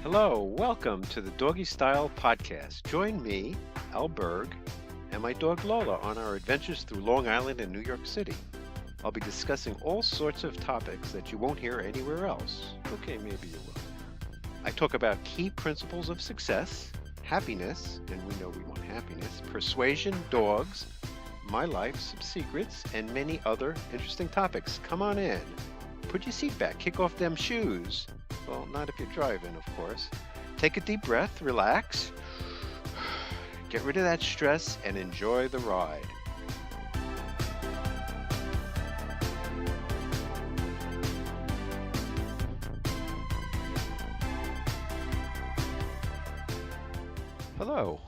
Hello, welcome to the Doggy Style Podcast. Join me, Al Berg, and my dog Lola on our adventures through Long Island and New York City. I'll be discussing all sorts of topics that you won't hear anywhere else. Okay, maybe you will. I talk about key principles of success, happiness, and we know we want happiness, persuasion, dogs, my life, some secrets, and many other interesting topics. Come on in. Put your seat back, kick off them shoes. Well, not if you're driving, of course. Take a deep breath, relax, get rid of that stress, and enjoy the ride. Hello,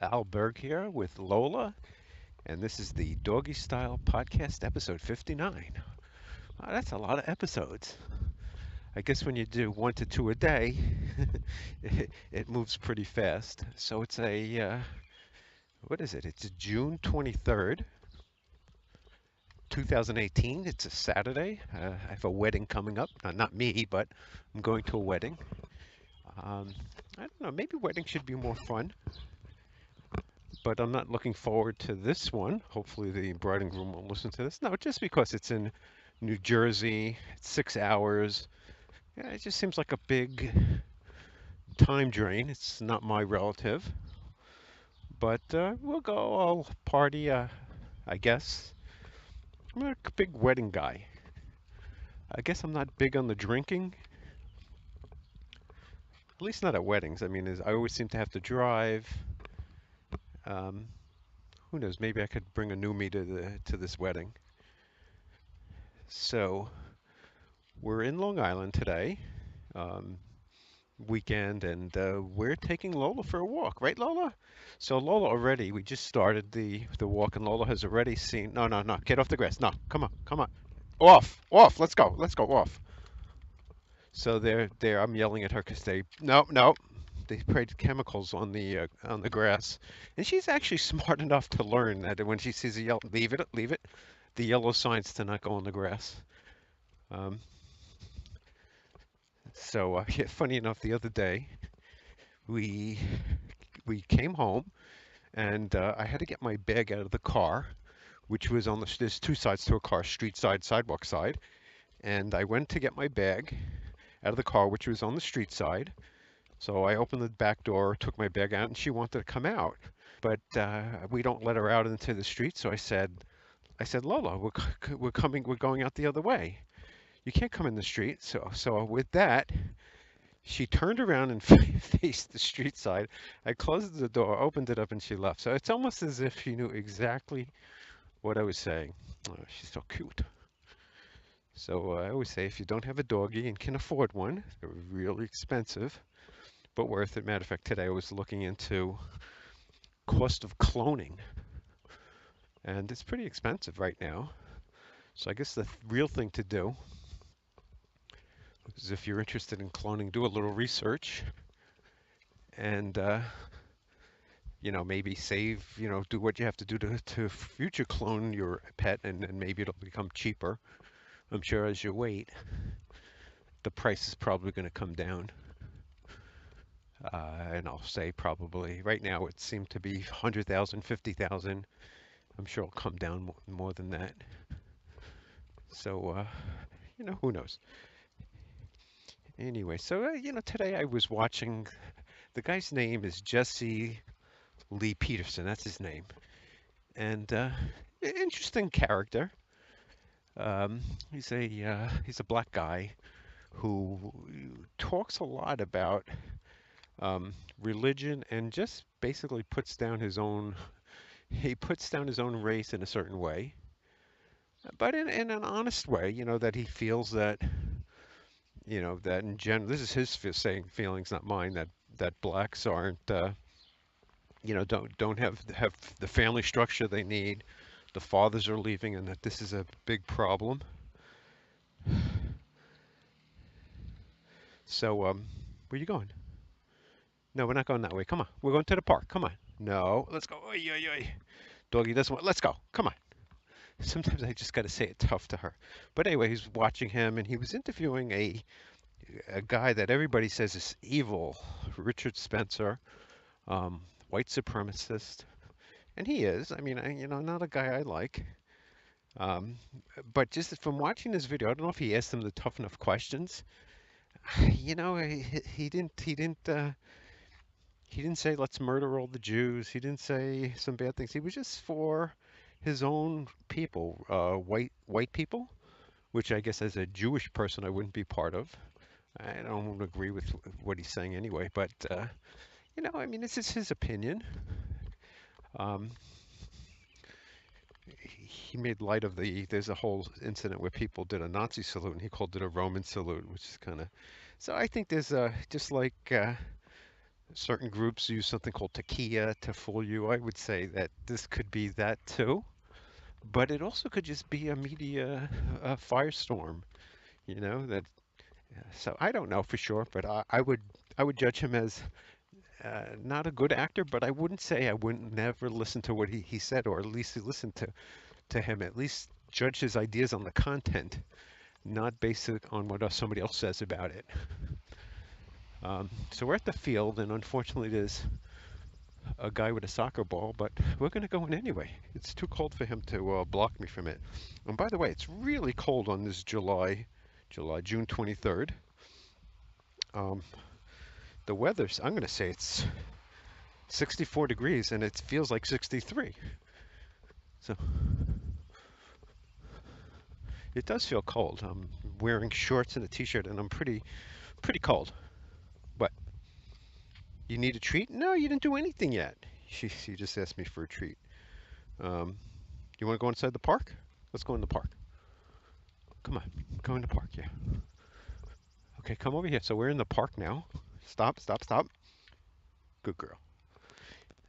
Al Berg here with Lola, and this is the Doggy Style Podcast, episode 59. Wow, that's a lot of episodes. I guess when you do 1 to 2 a day, it moves pretty fast. So it's what is it? It's June 23rd, 2018. It's a Saturday. I have a wedding coming up. Not me, but I'm going to a wedding. I don't know, maybe weddings should be more fun, but I'm not looking forward to this one. Hopefully the bride and groom will listen to this. No, just because it's in New Jersey, it's 6 hours. Yeah, it just seems like a big time drain. It's not my relative, but we'll go. I'll party, I guess. I'm not a big wedding guy. I guess I'm not big on the drinking, at least not at weddings. I mean, I always seem to have to drive. Um, who knows? Maybe I could bring a new me to this wedding. So we're in Long Island today, um, weekend, and we're taking Lola for a walk, right, Lola? So Lola already, we just started the walk, and Lola has already seen. No, no, no, get off the grass. No, come on, come on, off, off. Let's go off. So they're. I'm yelling at her because no, no. They sprayed chemicals on the grass, and she's actually smart enough to learn that when she sees a yellow, leave it, leave it. The yellow signs to not go on the grass. Um, yeah, funny enough, the other day we we came home and I had to get my bag out of the car, which was there's two sides to a car, street side, sidewalk side, and I went to get my bag out of the car, which was on the street side. So I opened the back door, took my bag out, and she wanted to come out, but we don't let her out into the street. So I said, Lola, we're going out the other way. You can't come in the street. So with that, she turned around and faced the street side. I closed the door, opened it up, and she left. So it's almost as if she knew exactly what I was saying. Oh, she's so cute. So I always say if you don't have a doggy and can afford one, they're really expensive, but worth it. Matter of fact, today I was looking into cost of cloning, and it's pretty expensive right now. So I guess the real thing to do is if you're interested in cloning, do a little research and maybe save, do what you have to do to future clone your pet, and maybe it'll become cheaper. I'm sure as you wait, the price is probably going to come down. And I'll say probably right now it seemed to be 100,000, 50,000. I'm sure it'll come down more than that. So, who knows? Anyway, so, today I was watching, the guy's name is Jesse Lee Peterson. That's his name. And interesting character. Um, he's a black guy who talks a lot about religion and just basically puts down his own. He puts down his own race in a certain way, but in an honest way. That he feels that that in general, this is his saying feelings, not mine. That blacks aren't don't have the family structure they need. The fathers are leaving, and that this is a big problem. So, where you going? No, we're not going that way. Come on. We're going to the park. Come on. No, let's go. Oy, oy, oy. Doggy doesn't want. Let's go. Come on. Sometimes I just got to say it tough to her. But anyway, he's watching him, and he was interviewing a guy that everybody says is evil, Richard Spencer, um, white supremacist, and he is. I mean, not a guy I like. Um, but just from watching this video, I don't know if he asked them the tough enough questions. He didn't say let's murder all the Jews. He didn't say some bad things. He was just for his own people, white people, which I guess as a Jewish person I wouldn't be part of. I don't agree with what he's saying anyway, but I mean, this is his opinion. Um, he made light of there's a whole incident where people did a Nazi salute and he called it a Roman salute, which is kind of, so I think there's just like certain groups use something called takia to fool you. I would say that this could be that too, but it also could just be a media firestorm, that, so I don't know for sure, but I would judge him as not a good actor, but I wouldn't say I wouldn't never listen to what he said, or at least listen to him, at least judge his ideas on the content, not based it on what somebody else says about it. So we're at the field, and unfortunately there's a guy with a soccer ball, but we're going to go in anyway. It's too cold for him to block me from it. And by the way, it's really cold on this June 23rd. Um, the weather's, I'm going to say it's 64 degrees, and it feels like 63. So it does feel cold. I'm wearing shorts and a t-shirt, and I'm pretty cold. But you need a treat? No, you didn't do anything yet. She just asked me for a treat. Um, you want to go inside the park? Let's go in the park. Come on, go in the park. Yeah. Okay, come over here. So we're in the park now. Stop, stop, stop. Good girl.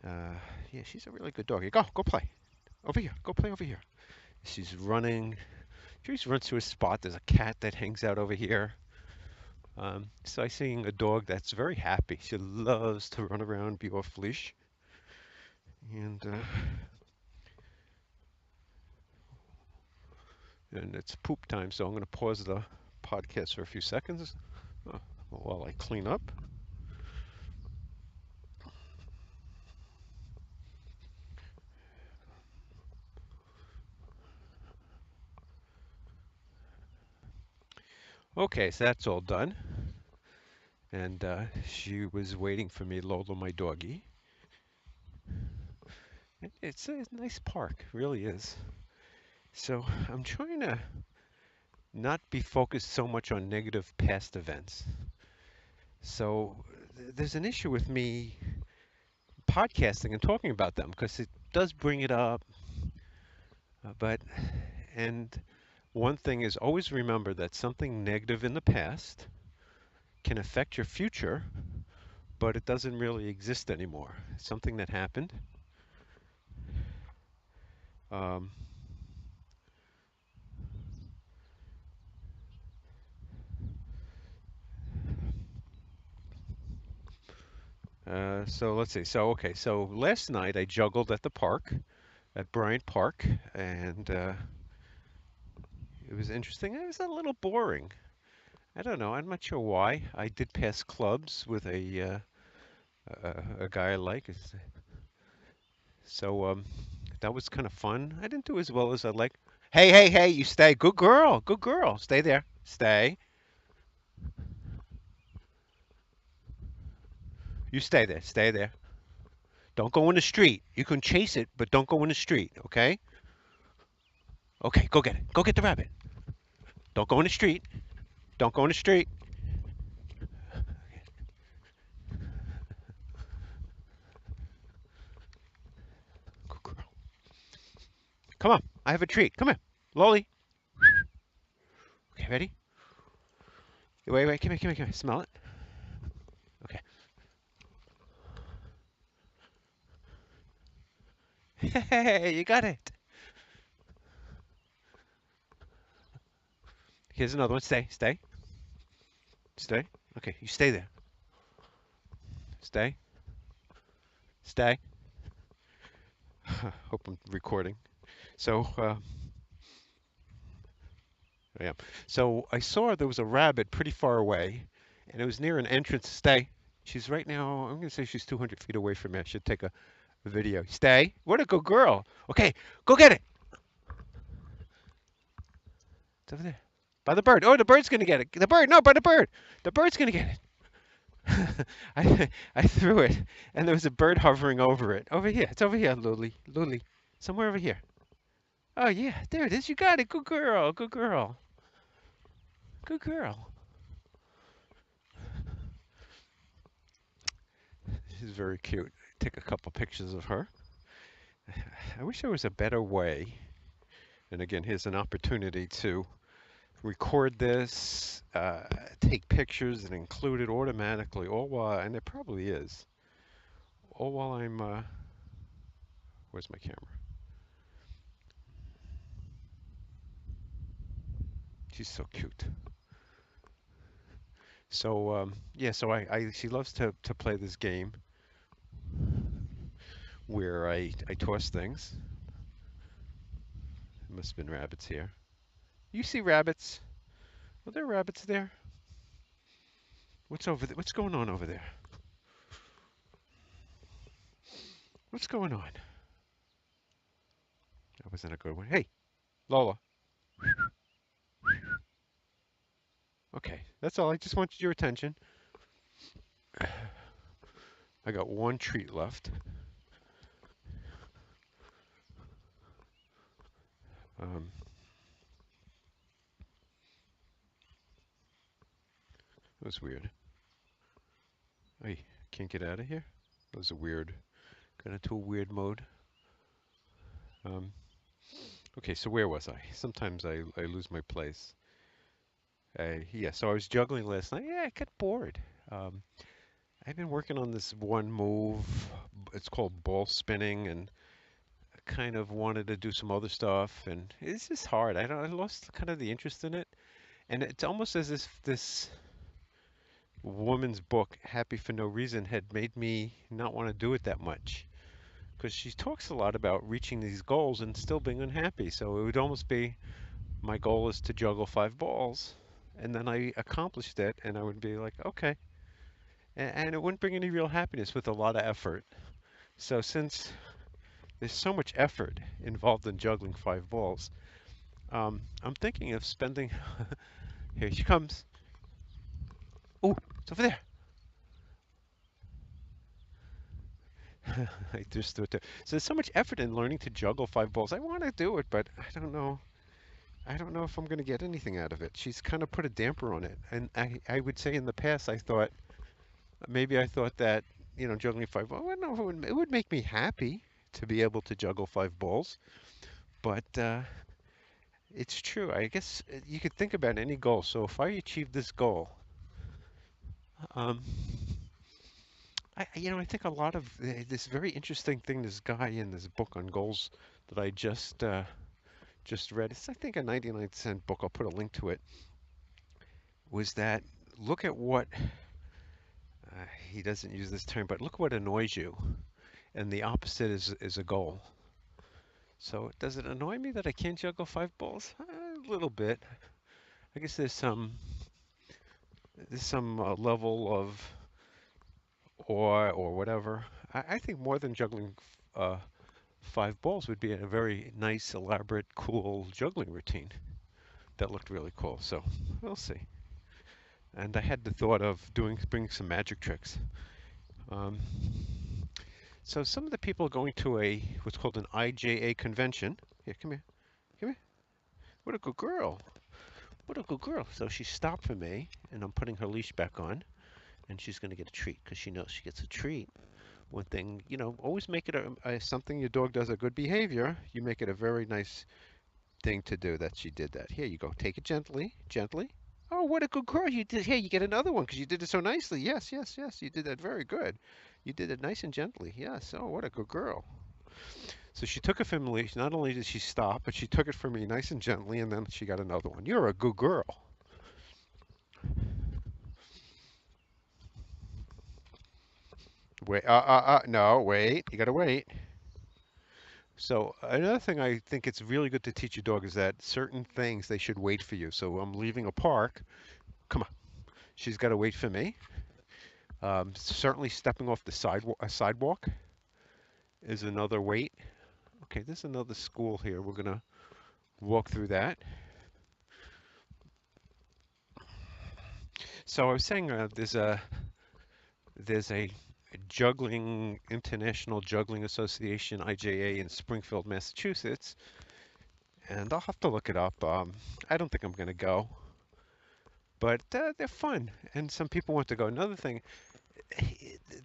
Uh, yeah, she's a really good dog. Go play. Over here. Go play over here. She's running. She always runs to a spot. There's a cat that hangs out over here. So I'm seeing a dog that's very happy. She loves to run around, be off leash. And it's poop time, so I'm going to pause the podcast for a few seconds while I clean up. Okay, so that's all done. And she was waiting for me, Lola, my doggy. It's a nice park, really is. So I'm trying to not be focused so much on negative past events. So there's an issue with me podcasting and talking about them because it does bring it up. But, and one thing is always remember that something negative in the past can affect your future, but it doesn't really exist anymore. It's something that happened. Um, so let's see. So, okay, so last night I juggled at the park, at Bryant Park, and it was interesting. It was a little boring. I don't know. I'm not sure why. I did pass clubs with a guy I like. So that was kind of fun. I didn't do as well as I'd like. Hey, hey, hey! You stay. Good girl. Good girl. Stay there. Stay. You stay there. Stay there. Don't go in the street. You can chase it, but don't go in the street. Okay? Okay. Go get it. Go get the rabbit. Don't go in the street. Don't go in the street. Good girl. Come on. I have a treat. Come here. Lolly. Okay, ready? Wait, wait. Come here, come here, come here. Smell it. Okay. Hey, you got it. Here's another one. Stay, stay, stay. Okay, you stay there. Stay, stay. Hope I'm recording. So, yeah. So I saw there was a rabbit pretty far away, and it was near an entrance. Stay. She's right now, I'm going to say she's 200 feet away from me. I should take a video. Stay. What a good girl. Okay, go get it. It's over there. By the bird. Oh, the bird's going to get it. The bird. No, by the bird. The bird's going to get it. I threw it, and there was a bird hovering over it. Over here. It's over here, Luli. Luli. Somewhere over here. Oh, yeah. There it is. You got it. Good girl. Good girl. Good girl. She's very cute. Take a couple pictures of her. I wish there was a better way. And again, here's an opportunity to record this, take pictures, and include it automatically, all while, and it probably is, all while I'm, where's my camera? She's so cute. So, yeah, so she loves to play this game where I toss things. There must have been rabbits here. You see rabbits? Are there rabbits there? What's over there? What's going on over there? What's going on? That wasn't a good one. Hey, Lola. Okay, that's all. I just wanted your attention. I got one treat left. Um, that was weird. I can't get out of here. That was a weird, got into a weird mode. Um, okay, so where was I? Sometimes I lose my place. Yeah, so I was juggling last night. Yeah, I got bored. Um, I've been working on this one move. It's called ball spinning, and I kind of wanted to do some other stuff, and it's just hard. I lost kind of the interest in it, and it's almost as if this woman's book, Happy for No Reason, had made me not want to do it that much. Because she talks a lot about reaching these goals and still being unhappy. So it would almost be my goal is to juggle 5 balls, and then I accomplished it, and I would be like, okay. And it wouldn't bring any real happiness with a lot of effort. So since there's so much effort involved in juggling 5 balls, I'm thinking of spending. Here she comes. Oh, it's over there. I just threw it there. So there's so much effort in learning to juggle 5 balls. I want to do it, but I don't know. I don't know if I'm going to get anything out of it. She's kind of put a damper on it. And I would say in the past, maybe I thought that, juggling 5 balls, well, no, it would make me happy to be able to juggle 5 balls. But it's true. I guess you could think about any goal. So if I achieve this goal, um, I think a lot of this very interesting thing, this guy in this book on goals that I just read, it's I think a 99-cent book, I'll put a link to it, was that look at what, he doesn't use this term, but look what annoys you, and the opposite is a goal. So does it annoy me that I can't juggle 5 balls? A little bit. I guess there's some level of awe or whatever. I think more than juggling 5 balls would be a very nice, elaborate, cool juggling routine that looked really cool. So we'll see. And I had the thought of bringing some magic tricks. Um, so some of the people going to what's called an IJA convention. Here, come here, come here. What a good girl. What a good girl. So she stopped for me, and I'm putting her leash back on, and she's going to get a treat because she knows she gets a treat. One thing, always make it something your dog does a good behavior. You make it a very nice thing to do that she did that. Here you go. Take it gently, gently. Oh, what a good girl you did. Here, you get another one because you did it so nicely. Yes, yes, yes. You did that very good. You did it nice and gently. Yes. Oh, what a good girl. So she took it from me. Not only did she stop, but she took it from me nice and gently, and then she got another one. You're a good girl. Wait, no, wait. You gotta wait. So another thing I think it's really good to teach your dog is that certain things they should wait for you. So I'm leaving a park. Come on. She's got to wait for me. Certainly stepping off the sidewalk is another wait. Okay, there's another school here. We're gonna walk through that. So I was saying there's a juggling International Juggling Association (IJA) in Springfield, Massachusetts, and I'll have to look it up. I don't think I'm gonna go, but they're fun, and some people want to go. Another thing,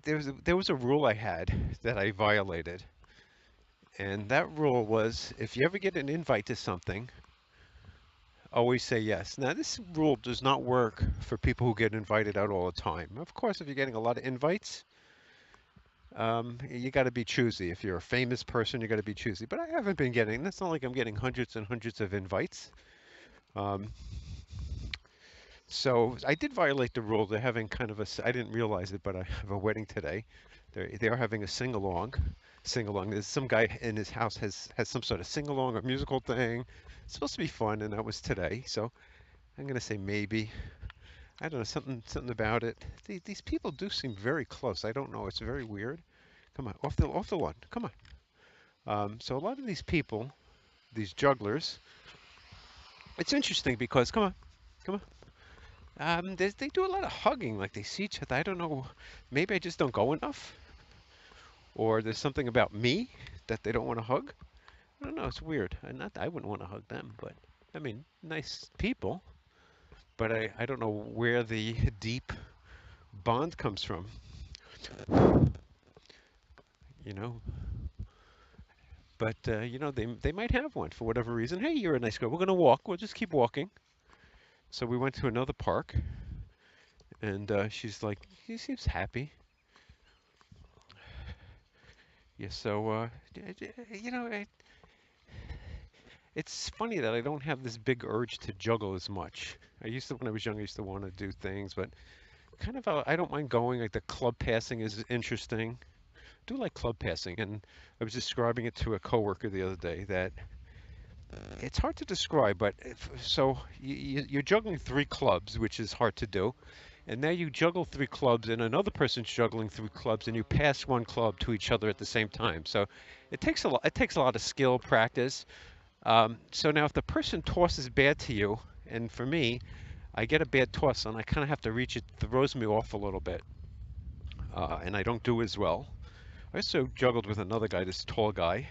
there was a rule I had that I violated, and that rule was if you ever get an invite to something, always say yes. Now, this rule does not work for people who get invited out all the time. Of course, if you're getting a lot of invites, you got to be choosy. If you're a famous person, you got to be choosy. But I haven't been getting, it's not like I'm getting hundreds and hundreds of invites. Um, so I did violate the rule. They're having kind of a, I didn't realize it, but I have a wedding today. They are having a sing-along. Sing-along. There's some guy in his house has some sort of sing-along or musical thing. It's supposed to be fun, and that was today. So I'm gonna say maybe. I don't know, something about it. These people do seem very close. I don't know. It's very weird. Come on, off the lawn. Come on. So a lot of these people, these jugglers, it's interesting because come on. They do a lot of hugging, like they see each other. I don't know. Maybe I just don't go enough, or there's something about me that they don't want to hug. I don't know. It's weird. I wouldn't want to hug them, but I mean, nice people. But I don't know where the deep bond comes from. You know, but they might have one for whatever reason. Hey, you're a nice girl. We're gonna walk. We'll just keep walking. So we went to another park, and she's like, she seems happy. Yeah. So you know, it's funny that I don't have this big urge to juggle as much. I used to, when I was young, I used to want to do things, but kind of I don't mind going. Like the club passing is interesting. I do like club passing, and I was describing it to a coworker the other day that it's hard to describe, but so you're juggling three clubs, which is hard to do, and now you juggle three clubs, and another person's juggling three clubs, and you pass one club to each other at the same time. So it takes a lot. It takes a lot of skill, practice. So now, if the person tosses bad to you, and for me, I get a bad toss, and I kind of have to reach it, throws me off a little bit, and I don't do as well. I also juggled with another guy, this tall guy.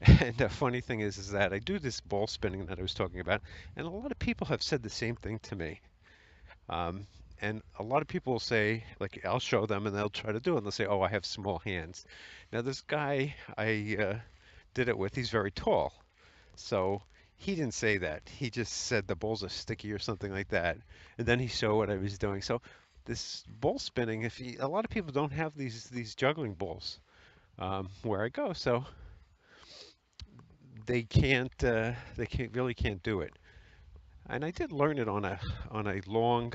And the funny thing is that I do this ball spinning that I was talking about, and a lot of people have said the same thing to me. Um, and a lot of people will say, like, I'll show them, and they'll try to do it, and they'll say, "Oh, I have small hands." Now, this guy I did it with, he's very tall, so he didn't say that. He just said the balls are sticky or something like that, and then he showed what I was doing. So this ball spinning, a lot of people don't have these juggling balls where I go, so they can't really can't do it. And I did learn it on a long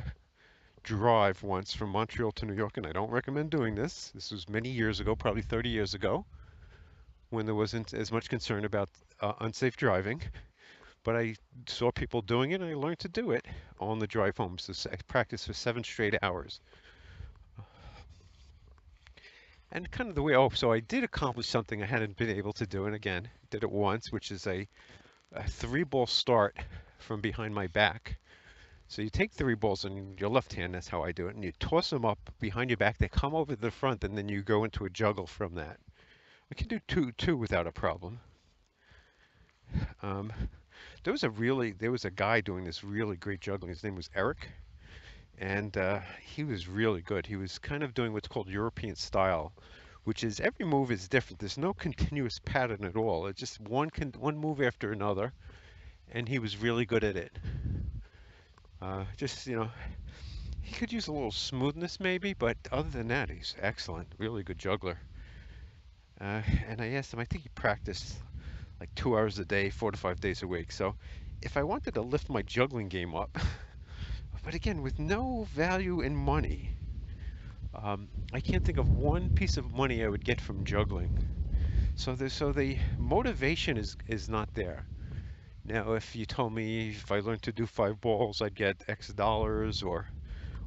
drive once from Montreal to New York, and I don't recommend doing this. This was many years ago, probably 30 years ago, when there wasn't as much concern about unsafe driving. But I saw people doing it, and I learned to do it on the drive home. So I practiced for 7 straight hours. And kind of the way, oh, so I did accomplish something I hadn't been able to do, and again, did it once, which is a three-ball start from behind my back. So you take three balls in your left hand, that's how I do it, and you toss them up behind your back. They come over the front, and then you go into a juggle from that. I can do two without a problem. Um, there was a guy doing this really great juggling. His name was Eric, and he was really good. He was kind of doing what's called European style, which is every move is different. There's no continuous pattern at all. It's just one move after another, and he was really good at it. Just, he could use a little smoothness maybe, but other than that, he's excellent. Really good juggler. And I asked him, I think he practiced like 2 hours a day, 4 to 5 days a week. So if I wanted to lift my juggling game up, but again, with no value in money, I can't think of one piece of money I would get from juggling. So the motivation is not there. Now, if you told me if I learned to do five balls, I'd get X dollars, or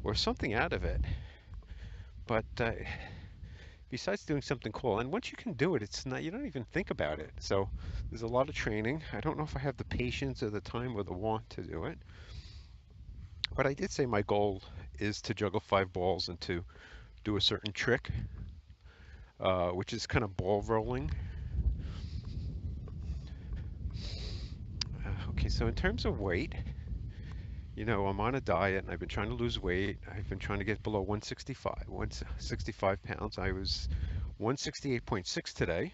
or something out of it. But besides doing something cool, and once you can do it, it's not, you don't even think about it. So there's a lot of training. I don't know if I have the patience or the time or the want to do it, but I did say my goal is to juggle 5 balls and to do a certain trick, which is kind of ball rolling. Okay, so in terms of weight, I'm on a diet and I've been trying to lose weight. I've been trying to get below 165 pounds. I was 168.6 today,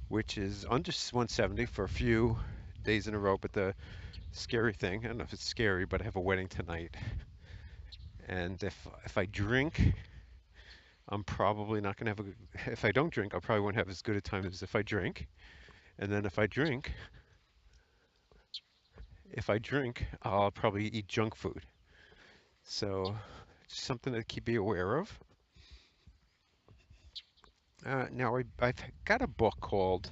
which is under 170 for a few days in a row. But the scary thing, I don't know if it's scary, but I have a wedding tonight. And if I drink, I'm probably not going to have a good, if I don't drink, I probably won't have as good a time as if I drink. And then if I drink, I'll probably eat junk food. So just something to keep be aware of. Now I've got a book called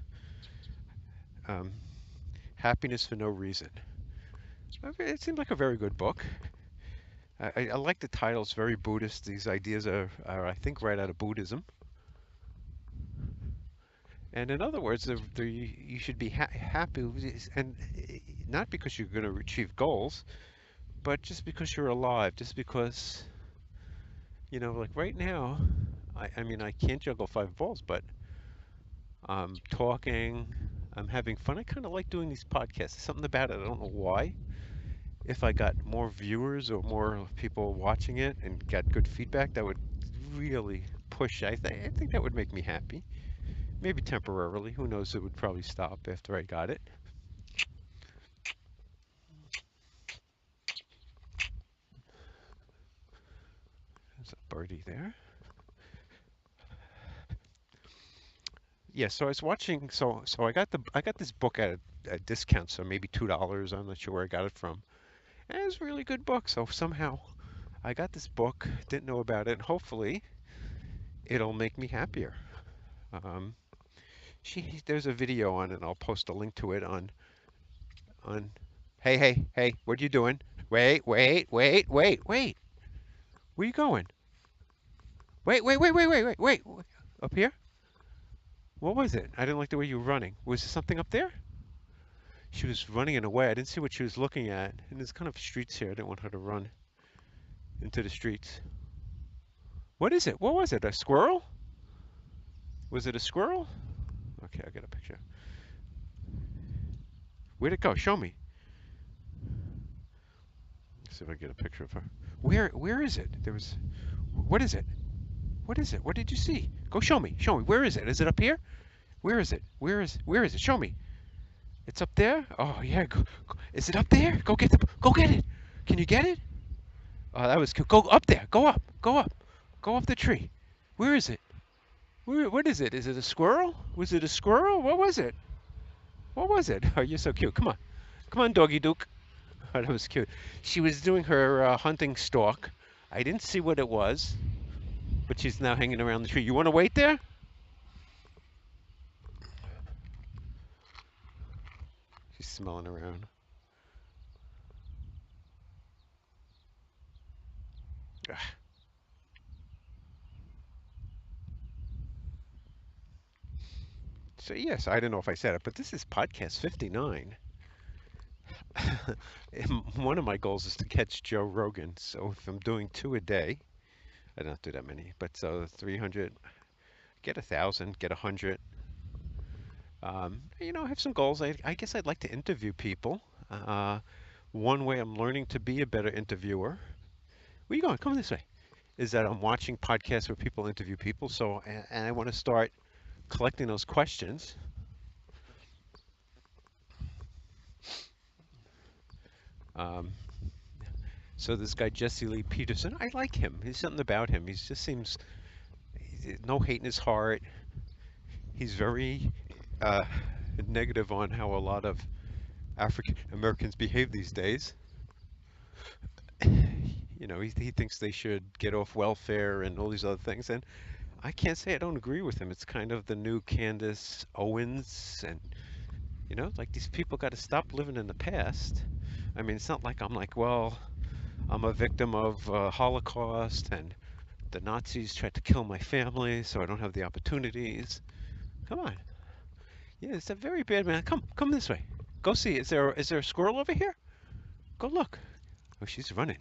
um, Happiness for No Reason. It seems like a very good book. I like the title. It's very Buddhist. These ideas are, I think, right out of Buddhism. And in other words, you should be happy, and not because you're going to achieve goals, but just because you're alive, just because, like right now, I mean, I can't juggle 5 balls, but I'm talking, I'm having fun. I kind of like doing these podcasts. There's something about it. I don't know why. If I got more viewers or more people watching it and got good feedback, that would really push. I think that would make me happy. Maybe temporarily. Who knows? It would probably stop after I got it. There's a birdie there. Yeah, so I was watching. So I got this book at a discount, so maybe $2. I'm not sure where I got it from. And it's a really good book. So somehow I got this book, didn't know about it, and hopefully it'll make me happier. Um, there's a video on it, and I'll post a link to it on. Hey, hey, hey! What are you doing? Wait, wait, wait, wait, wait! Where you going? Wait, wait, wait, wait, wait, wait, wait! Up here? What was it? I didn't like the way you were running. Was there something up there? She was running in a way. I didn't see what she was looking at. And there's kind of streets here. I didn't want her to run into the streets. What is it? What was it? A squirrel? Was it a squirrel? Okay, I'll get a picture. Where'd it go? Show me. Let's see if I get a picture of her. Where is it? What is it? What is it? What did you see? Go show me. Show me. Where is it? Is it up here? Where is it? Where is it? Show me. It's up there? Oh yeah. Go. Is it up there? Go get it. Can you get it? Oh, that was cool. Go up there. Go up. Go up. Go up the tree. Where is it? What is it? Is it a squirrel? Was it a squirrel? What was it? What was it? Oh, you're so cute. Come on. Come on, doggy Duke. Oh, that was cute. She was doing her hunting stalk. I didn't see what it was, but she's now hanging around the tree. You want to wait there? She's smelling around. Ah. So yes, I don't know if I said it, but this is podcast 59. One of my goals is to catch Joe Rogan. So if I'm doing 2 a day, I don't do that many, but so 300, get 1,000, get 100. I have some goals. I guess I'd like to interview people. Uh, One way I'm learning to be a better interviewer. Where you going? Come this way. Is that I'm watching podcasts where people interview people. So, and I want to start collecting those questions. Um, so this guy Jesse Lee Peterson, I like him. There's something about him. He just seems no hate in his heart. He's very uh, negative on how a lot of African Americans behave these days. He thinks they should get off welfare and all these other things, and I can't say I don't agree with him. It's kind of the new Candace Owens, and like these people got to stop living in the past. I mean, it's not like I'm like, well, I'm a victim of Holocaust, and the Nazis tried to kill my family, so I don't have the opportunities. Come on. Yeah, it's a very bad man. Come this way. Go see. Is there a squirrel over here? Go look. Oh, she's running.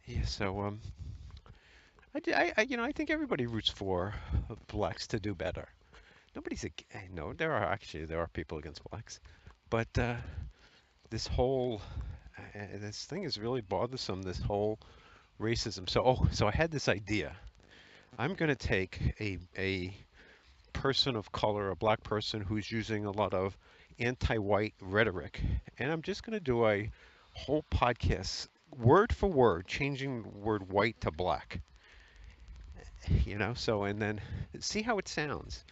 Yeah, so I think everybody roots for blacks to do better. No, there are people against blacks, but this thing is really bothersome. This whole racism. So I had this idea. I'm going to take a person of color, a black person who's using a lot of anti-white rhetoric, and I'm just going to do a whole podcast, word for word, changing the word white to black. So and then see how it sounds,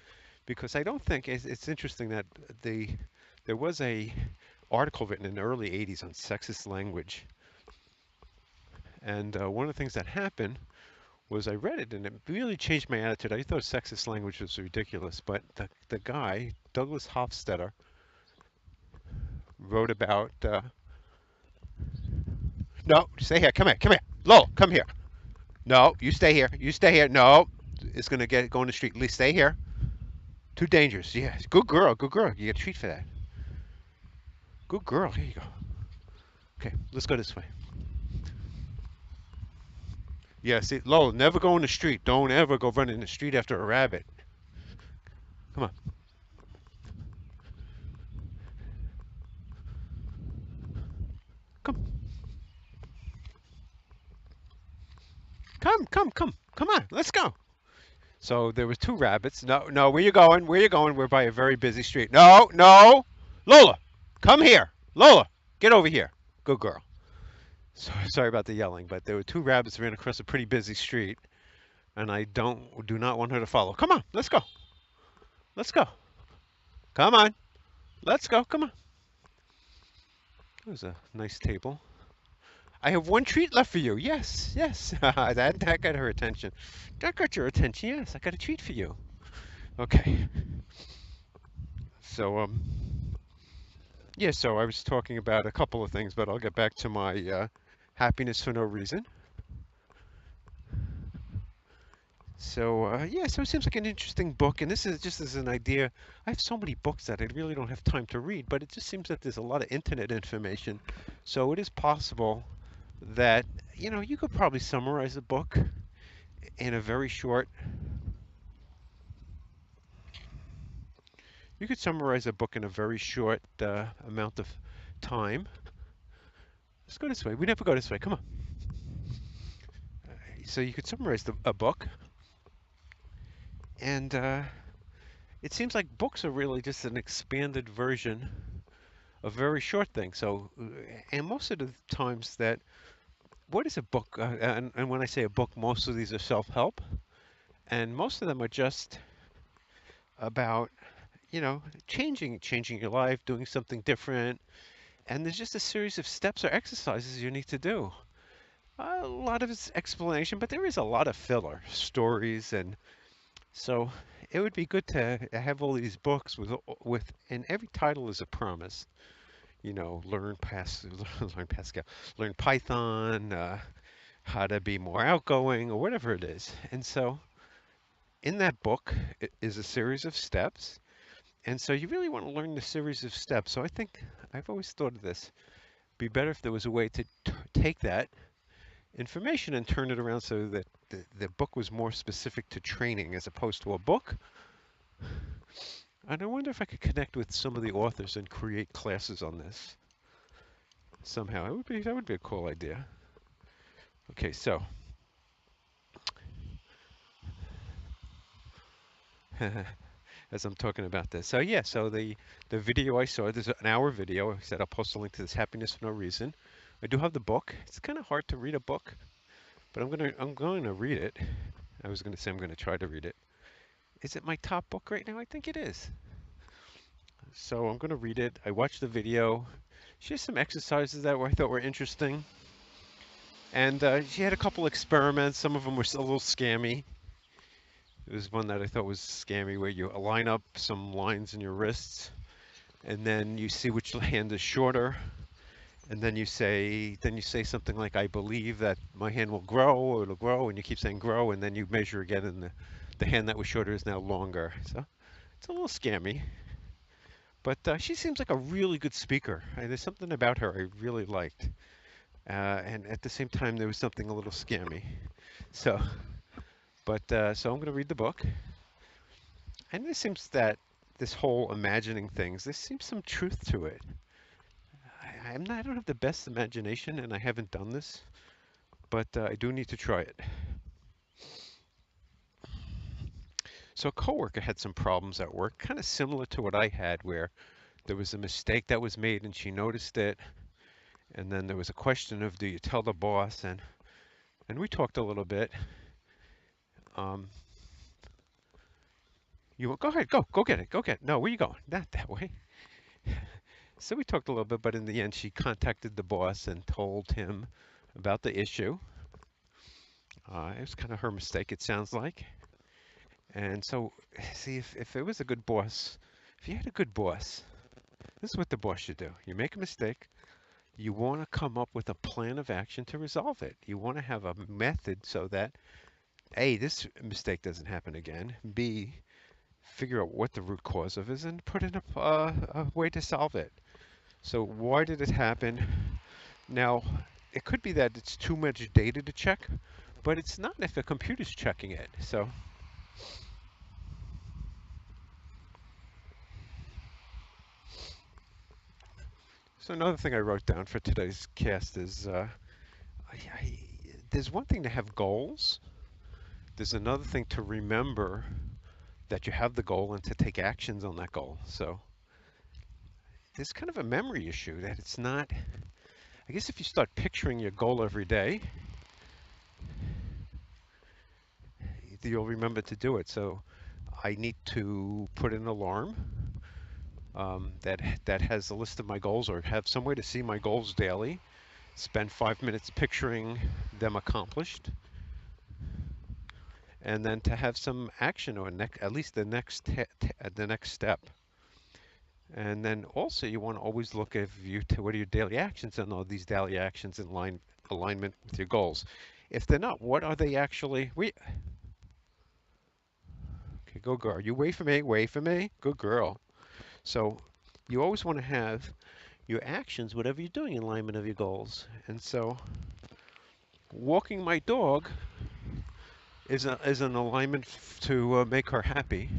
because I don't think it's interesting that the there was a article written in the early 80s on sexist language, and one of the things that happened was I read it and it really changed my attitude. I thought sexist language was ridiculous, but the guy, Douglas Hofstadter, wrote about, no, stay here, come here. Lowell, come here. No, you stay here. You stay here. No, it's going to go in the street. Lee, stay here. Too dangerous. Yeah, good girl, good girl. You get a treat for that. Good girl. Here you go. Okay, let's go this way. Yeah, see, Lowell, never go in the street. Don't ever go run in the street after a rabbit. Come on. Come, come on. Let's go. So there was two rabbits. No, no, where you going? Where you going? We're by a very busy street. No, no. Lola, come here. Lola, get over here. Good girl. Sorry about the yelling, but there were two rabbits ran across a pretty busy street, and I do not want her to follow. Come on, let's go. Let's go. Come on. Let's go. Come on. There's a nice table. I have one treat left for you. Yes, yes. That got her attention. That got your attention. Yes, I got a treat for you. Okay. So yeah. So I was talking about a couple of things, but I'll get back to my happiness for no reason. So yeah. So it seems like an interesting book, and this is just as an idea. I have so many books that I really don't have time to read, but it just seems that there's a lot of internet information. So it is possible that you could probably summarize a book in a very short. You could summarize a book in a very short amount of time. Let's go this way. We never go this way. Come on. So you could summarize a book, and it seems like books are really just an expanded version of very short things. So, and most of the times that, what is a book? And when I say a book, most of these are self-help, and most of them are just about, changing your life, doing something different, and there's just a series of steps or exercises you need to do. A lot of it's explanation, but there is a lot of filler stories, and so it would be good to have all these books and every title is a promise. Learn Pascal, learn Python, how to be more outgoing, or whatever it is. And so in that book is a series of steps. And so you really want to learn the series of steps. So I think I've always thought of this. Be better if there was a way to take that information and turn it around so that the book was more specific to training as opposed to a book. And I wonder if I could connect with some of the authors and create classes on this somehow. That would be a cool idea. Okay, so as I'm talking about this. So yeah, so the video I saw, there's an hour video. I said I'll post a link to this Happiness for No Reason. I do have the book. It's kind of hard to read a book, but I'm going to read it. I was going to say I'm going to try to read it. Is it my top book right now? I think it is. So I'm going to read it. I watched the video. She has some exercises that I thought were interesting. And she had a couple experiments. Some of them were a little scammy. There was one that I thought was scammy where you line up some lines in your wrists and then you see which hand is shorter. and then you say something like, I believe that my hand will grow, or it'll grow, and you keep saying grow, and then you measure again, and the hand that was shorter is now longer. So it's a little scammy. But she seems like a really good speaker. There's something about her I really liked. And at the same time, there was something a little scammy. So, so I'm going to read the book. And it seems that this whole imagining things, there seems some truth to it. I don't have the best imagination, and I haven't done this, but I do need to try it. So a coworker had some problems at work, kind of similar to what I had, where there was a mistake that was made and she noticed it, and then there was a question of, do you tell the boss? And we talked a little bit. Um, you go ahead, go get it, go get it. No, where you going? Not that way. So we talked a little bit, but in the end, she contacted the boss and told him about the issue. It was kind of her mistake, it sounds like. And so, see, if it was a good boss, if you had a good boss, this is what the boss should do. You make a mistake, you want to come up with a plan of action to resolve it. You want to have a method so that A, this mistake doesn't happen again. B, figure out what the root cause of is and put in a way to solve it. So why did it happen? Now, it could be that it's too much data to check, but it's not if a computer's checking it. So another thing I wrote down for today's cast is I, there's one thing to have goals. There's another thing to remember that you have the goal and to take actions on that goal. So there's kind of a memory issue that it's not. I guess if you start picturing your goal every day, you'll remember to do it. So I need to put an alarm that has a list of my goals, or have some way to see my goals daily. Spend 5 minutes picturing them accomplished, and then to have some action, or at least the next step. And then also you want to always look at what are your daily actions, and are these daily actions in alignment with your goals? If they're not, what are they actually? Okay, go girl. You wait for me. Wait for me. Good girl. So you always want to have your actions, whatever you're doing, in alignment of your goals. And so walking my dog is an alignment to make her happy,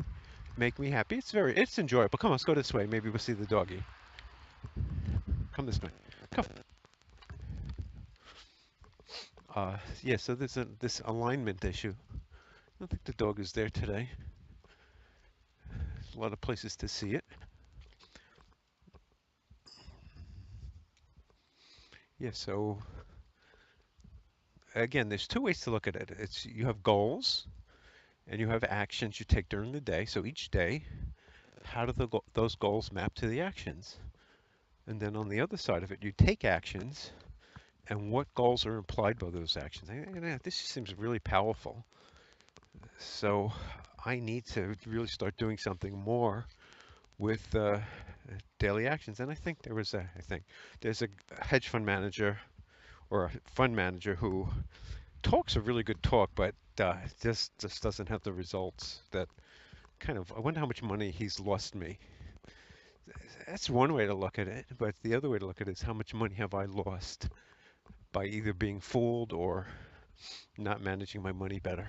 make me happy. It's enjoyable. Come on, let's go this way. Maybe we'll see the doggy. Come this way. Come. Yeah. So there's this alignment issue. I don't think the dog is there today. There's a lot of places to see it. Yeah. So again, there's two ways to look at it. It's you have goals and you have actions you take during the day. So each day, how do those goals map to the actions? And then on the other side of it, you take actions, and what goals are implied by those actions. This seems really powerful. So I need to really start doing something more with daily actions. And I think there's a hedge fund manager or a fund manager who talks a really good talk, but just doesn't have the results that I wonder how much money he's lost me. That's one way to look at it, but the other way to look at it is how much money have I lost by either being fooled or not managing my money better.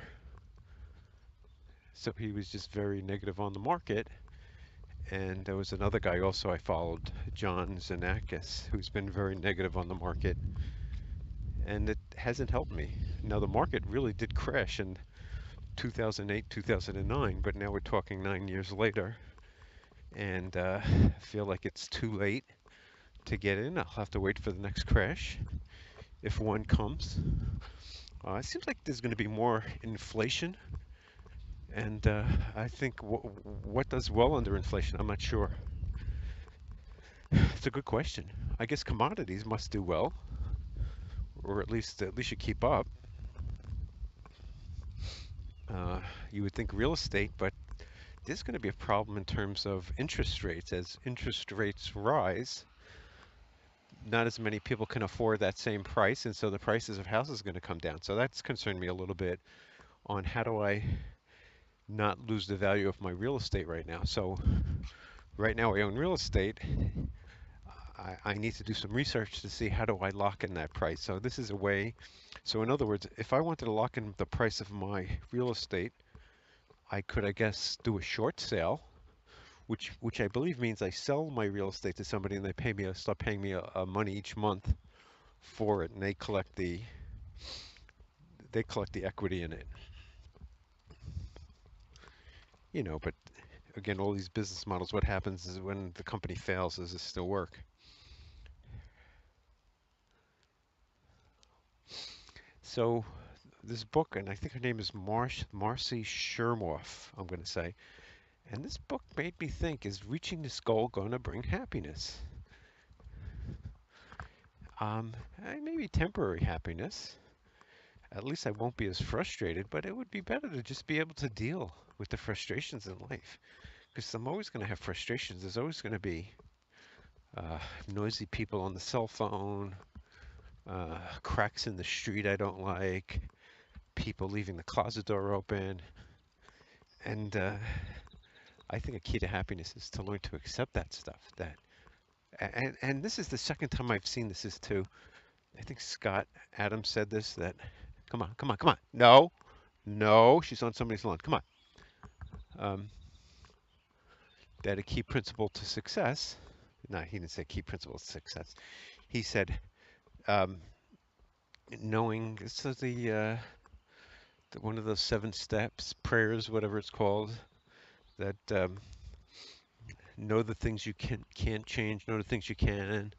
So he was just very negative on the market. And there was another guy also I followed, John Zanakis, who's been very negative on the market. And it hasn't helped me. Now, the market really did crash in 2008, 2009, but now we're talking 9 years later. And I feel like it's too late to get in. I'll have to wait for the next crash if one comes. It seems like there's going to be more inflation. And I think what does well under inflation? I'm not sure. It's a good question. I guess commodities must do well, or at least you keep up. You would think real estate, but there's going to be a problem in terms of interest rates. As interest rates rise, not as many people can afford that same price, and so the prices of houses are going to come down. So that's concerned me a little bit on how do I not lose the value of my real estate right now. So right now I own real estate. I need to do some research to see how do I lock in that price. So this is a way. So in other words, if I wanted to lock in the price of my real estate, I could, I guess, do a short sale, which I believe means I sell my real estate to somebody and they pay me, start paying me a money each month for it, and they collect the equity in it. But again, all these business models, what happens is when the company fails, does it still work? So this book, and I think her name is Marcy Shermoff, I'm going to say, and this book made me think: is reaching this goal going to bring happiness? Maybe temporary happiness. At least I won't be as frustrated, but it would be better to just be able to deal with the frustrations in life. Because I'm always going to have frustrations. There's always going to be uh, noisy people on the cell phone, cracks in the street I don't like, people leaving the closet door open. And I think a key to happiness is to learn to accept that stuff. And this is the second time I've seen this is too. I think Scott Adams said this that, come on, come on, come on. No, no, she's on somebody's lawn. Come on. Um, that a key principle to success. No, he didn't say key principle to success. He said um, knowing. So one of those 7 steps prayers, whatever it's called, that know the things you can't change, know the things you can,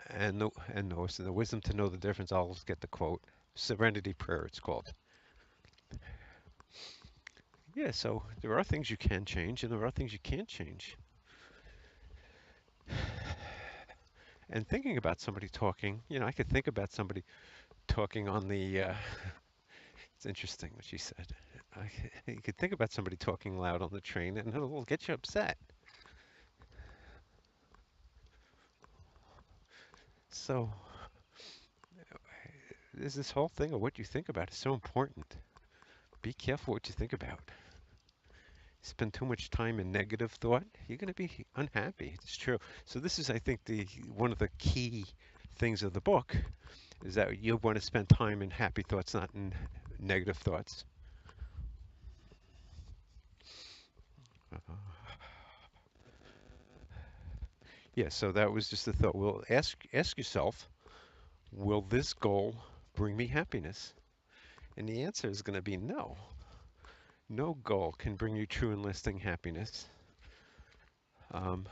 and the wisdom to know the difference. I'll get the quote. Serenity prayer, it's called. Yeah, so there are things you can change, and there are things you can't change. And thinking about somebody talking, I could think about somebody talking on the. It's interesting what she said. You could think about somebody talking loud on the train, and it'll get you upset. So there's this whole thing of what you think about is so important. Be careful what you think about. Spend too much time in negative thought, you're going to be unhappy. It's true. So this is, I think, the one of the key things of the book is that you want to spend time in happy thoughts, not in negative thoughts. Uh, yeah. So that was just the thought. Well, ask yourself, will this goal bring me happiness? And the answer is going to be no. No goal can bring you true and lasting happiness. Um,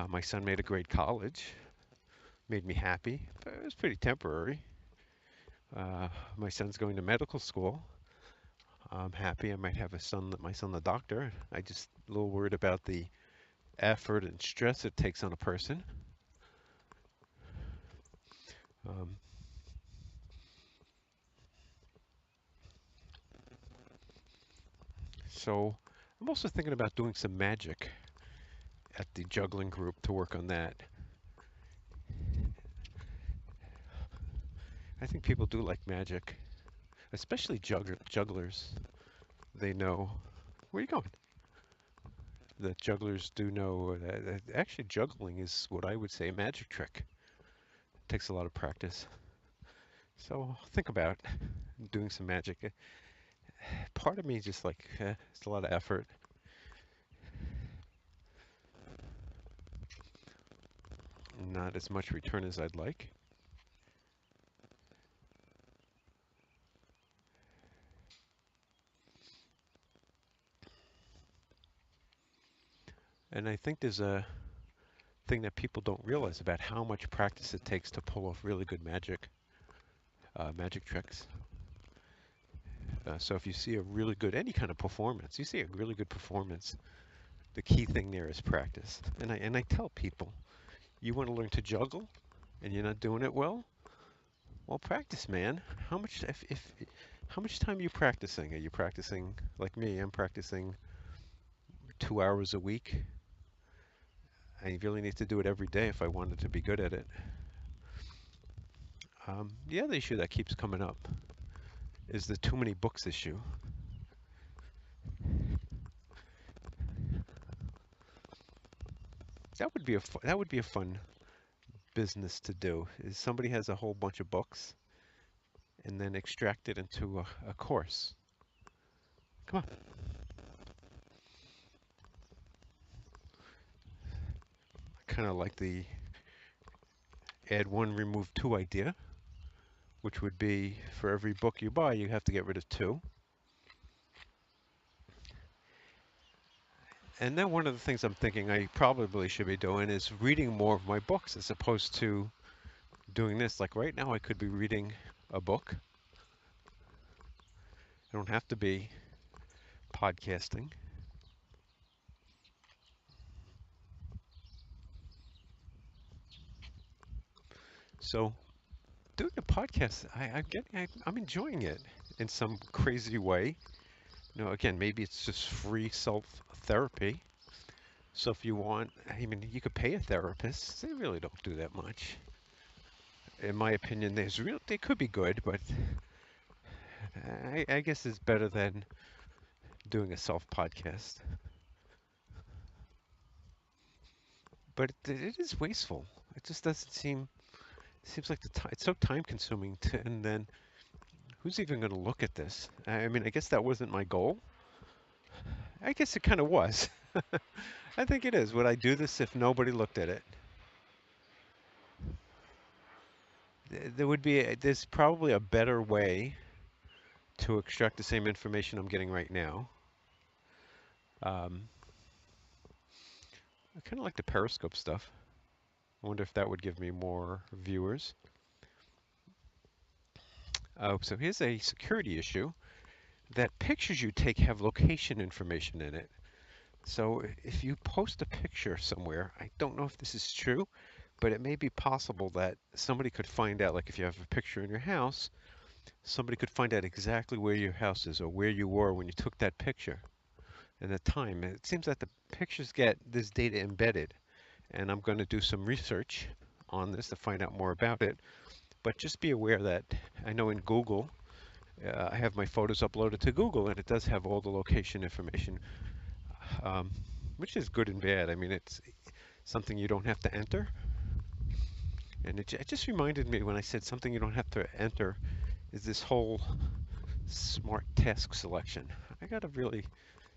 my son made a great college, made me happy, but it was pretty temporary. My son's going to medical school. I'm happy I might have my son the doctor. I just a little worried about the effort and stress it takes on a person. Um, so I'm also thinking about doing some magic at the juggling group to work on that. I think people do like magic, especially jugglers. They know. Where are you going? The jugglers do know that actually juggling is what I would say a magic trick. It takes a lot of practice. So think about doing some magic. Part of me is just like, it's a lot of effort. Not as much return as I'd like. And I think there's a thing that people don't realize about how much practice it takes to pull off really good magic tricks. So if you see a really good, any kind of performance, you see a really good performance, the key thing there is practice. And I tell people, you want to learn to juggle and you're not doing it well, practice, man. How much time are you practicing? Are you practicing like me? I'm practicing 2 hours a week, I really need to do it every day if I wanted to be good at it. The other issue that keeps coming up is the too many books issue. That would be a fun business to do. Is somebody has a whole bunch of books and then extract it into a course. Come on. Kind of like the add one, remove two idea, which would be for every book you buy, you have to get rid of two. And then one of the things I'm thinking I probably should be doing is reading more of my books as opposed to doing this. Like right now, I could be reading a book. I don't have to be podcasting. So doing a podcast, I'm enjoying it in some crazy way. Again, maybe it's just free self therapy. So if you want, I mean, you could pay a therapist. They really don't do that much. In my opinion, they could be good, but I guess it's better than doing a self podcast. But it is wasteful. It just doesn't seems like it's so time consuming and then who's even going to look at this? I mean, I guess that wasn't my goal. I guess it kind of was. I think it is. Would I do this if nobody looked at it? There's probably a better way to extract the same information I'm getting right now. Um, I kind of like the Periscope stuff. I wonder if that would give me more viewers. So here's a security issue that pictures you take have location information in it. So if you post a picture somewhere, I don't know if this is true, but it may be possible that somebody could find out, like if you have a picture in your house, somebody could find out exactly where your house is or where you were when you took that picture and the time. It seems that the pictures get this data embedded, and I'm going to do some research on this to find out more about it. But just be aware that I know in Google, I have my photos uploaded to Google, and it does have all the location information, which is good and bad. I mean, it's something you don't have to enter. And it just reminded me when I said something you don't have to enter is this whole smart task selection. I got to really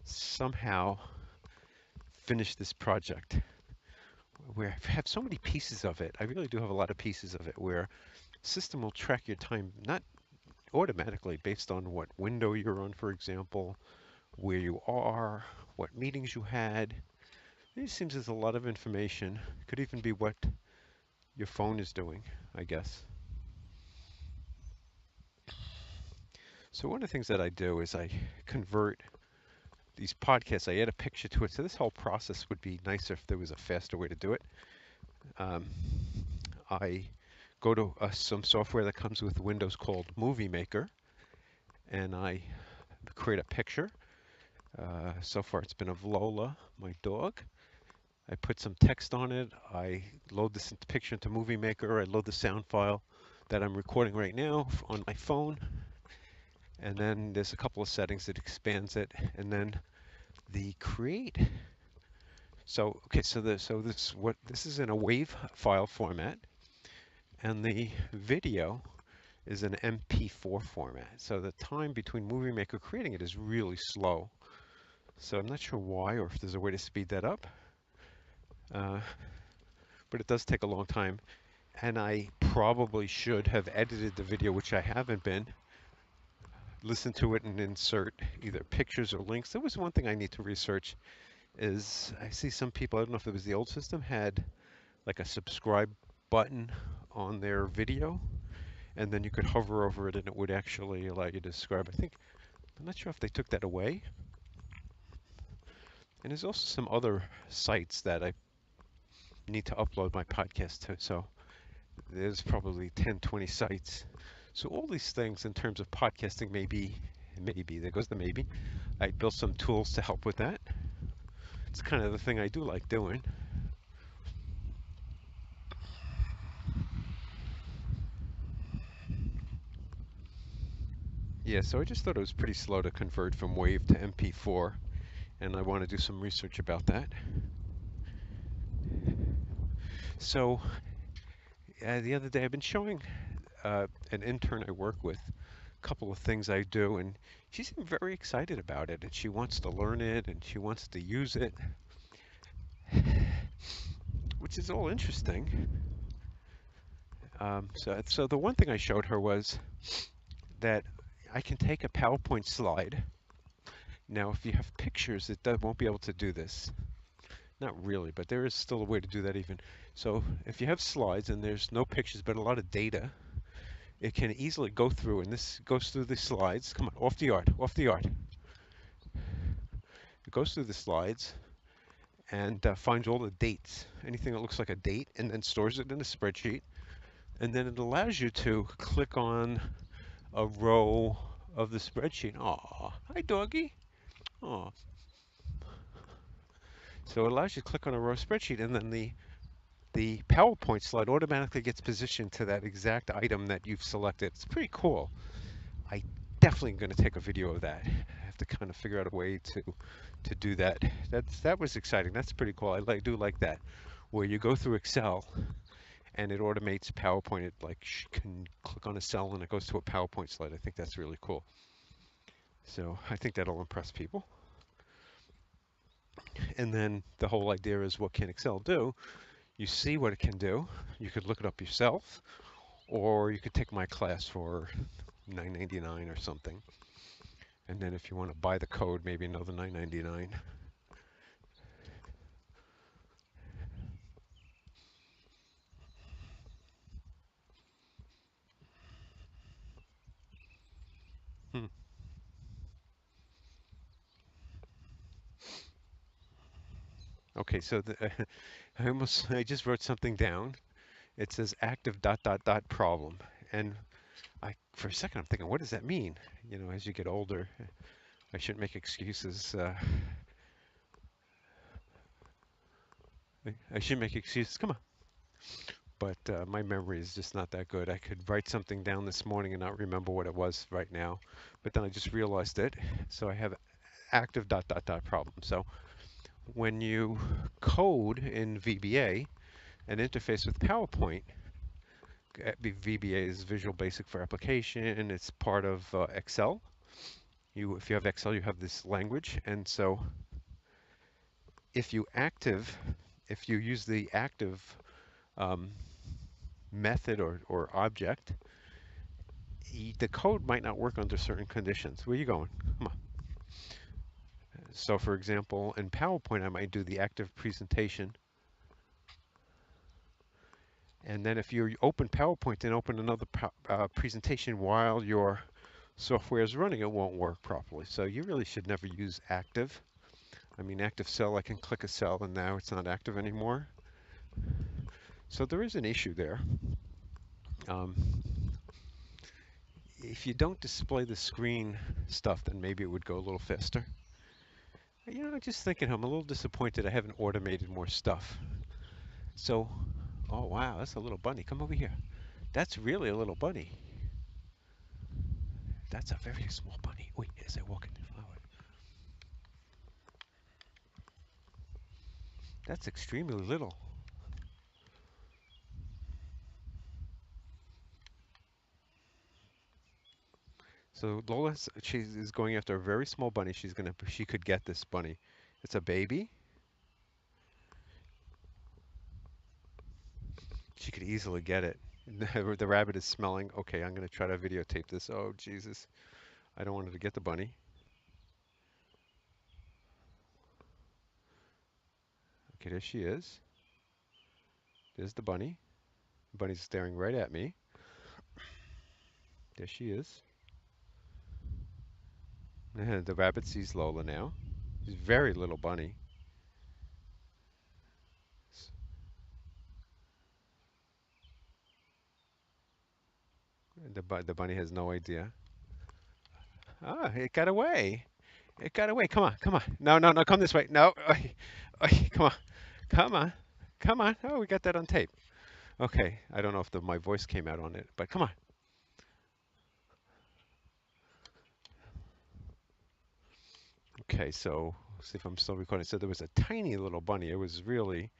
somehow finish this project where I have so many pieces of it. I really do have a lot of pieces of it where system will track your time, not automatically based on what window you're on, for example, where you are, what meetings you had. It seems there's a lot of information. Could even be what your phone is doing, I guess. So one of the things that I do is I convert these podcasts. I add a picture to it. So this whole process would be nicer if there was a faster way to do it. I go to some software that comes with Windows called Movie Maker, and I create a picture. So far it's been of Lola, my dog. I put some text on it. I load this picture into Movie Maker. I load the sound file that I'm recording right now on my phone. And then there's a couple of settings that expands it. And then the create. So okay, so this is in a WAV file format, and the video is an MP4 format. So the time between Movie Maker creating it is really slow. So I'm not sure why or if there's a way to speed that up. But it does take a long time. And I probably should have edited the video, which I haven't been. Listen to it and insert either pictures or links. There was one thing I need to research is I see some people, I don't know if it was the old system, had like a subscribe button on their video, and then you could hover over it and it would actually allow you to subscribe. I'm not sure if they took that away. And there's also some other sites that I need to upload my podcast to. So there's probably 10, 20 sites. So all these things in terms of podcasting, maybe, there goes the maybe. I built some tools to help with that. It's kind of the thing I do like doing. Yeah, so I just thought it was pretty slow to convert from WAV to MP4, and I want to do some research about that. So the other day I've been showing an intern I work with a couple of things I do, and she seemed very excited about it, and she wants to learn it, and she wants to use it, which is all interesting. So the one thing I showed her was that I can take a PowerPoint slide. Now, if you have pictures, won't be able to do this. Not really, but there is still a way to do that even. So if you have slides and there's no pictures but a lot of data, it can easily go through, and this goes through the slides. Come on, off the art, off the art. It goes through the slides and finds all the dates, anything that looks like a date, and then stores it in a spreadsheet. And then it allows you to click on a row of the spreadsheet. Aw, hi doggy. Aw. So it allows you to click on a row spreadsheet, and then the PowerPoint slide automatically gets positioned to that exact item that you've selected. It's pretty cool. I definitely going to take a video of that. I have to kind of figure out a way to do that. That was exciting. That's pretty cool. Do like that, where you go through Excel and it automates PowerPoint. It like can click on a cell and it goes to a PowerPoint slide. I think that's really cool. So I think that'll impress people. And then the whole idea is, what can Excel do? You see what it can do. You could look it up yourself, or you could take my class for $9.99 or something. And then if you want to buy the code, maybe another $9.99. Hmm. Okay, so I just wrote something down. It says active dot dot dot problem, and for a second I'm thinking, what does that mean? You know, as you get older, I shouldn't make excuses. I shouldn't make excuses. Come on. But my memory is just not that good. I could write something down this morning and not remember what it was right now, but then I just realized it. So I have active dot dot dot problem. So when you code in VBA an interface with PowerPoint, VBA is Visual Basic for Application. It's part of Excel. If you have Excel, you have this language, and so if you use the active um, method or object, the code might not work under certain conditions. Where are you going? Come on. So for example, in PowerPoint, I might do the active presentation. And then if you open PowerPoint and open another presentation while your software is running, it won't work properly. So you really should never use active. I mean, active cell, I can click a cell and now it's not active anymore. So there is an issue there. If you don't display the screen stuff, then maybe it would go a little faster. You know, just thinking, I'm a little disappointed I haven't automated more stuff. So, oh wow, that's a little bunny. Come over here. That's really a little bunny. That's a very small bunny. Wait, as I walk in the flower. That's extremely little. So Lola, she is going after a very small bunny. She could get this bunny. It's a baby. She could easily get it. The rabbit is smelling. Okay, I'm going to try to videotape this. Oh, Jesus. I don't want her to get the bunny. Okay, there she is. There's the bunny. The bunny's staring right at me. There she is. The rabbit sees Lola now. She's a very little bunny. The bunny has no idea. Ah, it got away. It got away. Come on, come on. No, no, no, come this way. No. Come on. Come on. Come on. Oh, we got that on tape. Okay. I don't know if my voice came out on it, but come on. Okay, so see if I'm still recording. So there was a tiny little bunny. It was really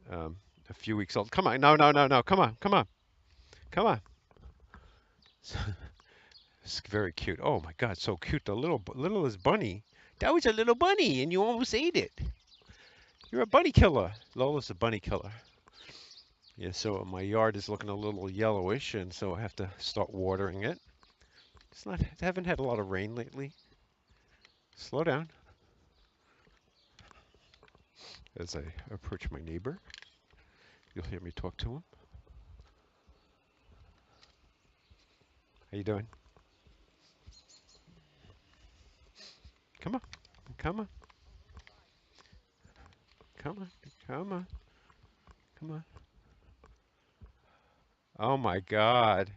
um, a few weeks old. Come on, no, no, no, no. Come on, come on, come on. It's very cute. Oh my God, so cute. The littlest bunny. That was a little bunny, and you almost ate it. You're a bunny killer. Lola's a bunny killer. Yeah, so my yard is looking a little yellowish, and so I have to start watering it. It's not. I haven't had a lot of rain lately. Slow down as I approach my neighbor. You'll hear me talk to him. How you doing? Come on, come on, come on, come on, come on. Oh my God.